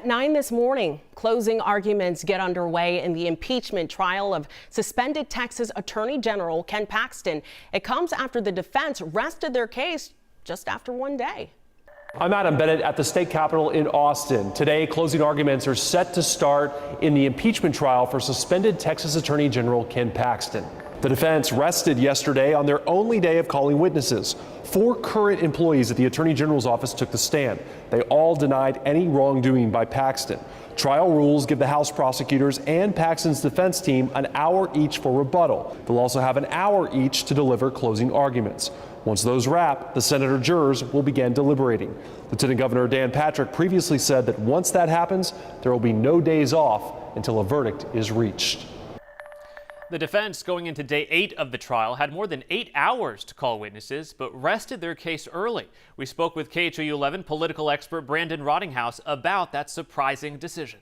At 9 this morning, closing arguments get underway in the impeachment trial of suspended Texas Attorney General Ken Paxton. It comes after the defense rested their case just after one day. I'm Adam Bennett at the state capitol in Austin. Today, closing arguments are set to start in the impeachment trial for suspended Texas Attorney General Ken Paxton. The defense rested yesterday on their only day of calling witnesses. 4 current employees at the Attorney General's office took the stand. They all denied any wrongdoing by Paxton. Trial rules give the House prosecutors and Paxton's defense team an hour each for rebuttal. They'll also have an hour each to deliver closing arguments. Once those wrap, the Senate or jurors will begin deliberating. Lieutenant Governor Dan Patrick previously said that once that happens, there will be no days off until a verdict is reached. The defense, going into day 8 of the trial, had more than 8 hours to call witnesses, but rested their case early. We spoke with KHOU 11 political expert Brandon Rottinghouse about that surprising decision.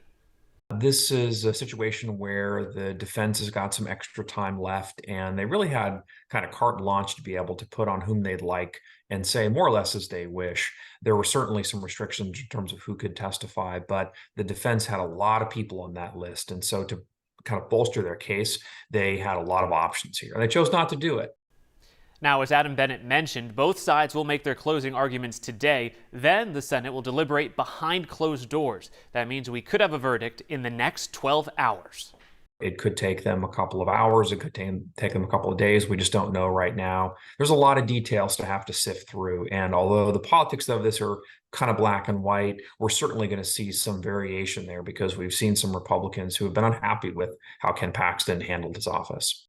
This is a situation where the defense has got some extra time left, and they really had kind of carte blanche to be able to put on whom they'd like and say more or less as they wish. There were certainly some restrictions in terms of who could testify, but the defense had a lot of people on that list. And so to kind of bolster their case, they had a lot of options here, and they chose not to do it. Now, as Adam Bennett mentioned, both sides will make their closing arguments today. Then the Senate will deliberate behind closed doors. That means we could have a verdict in the next 12 hours. It could take them a couple of hours. It could take them a couple of days. We just don't know right now. There's a lot of details to have to sift through. And although the politics of this are kind of black and white, we're certainly going to see some variation there because we've seen some Republicans who have been unhappy with how Ken Paxton handled his office.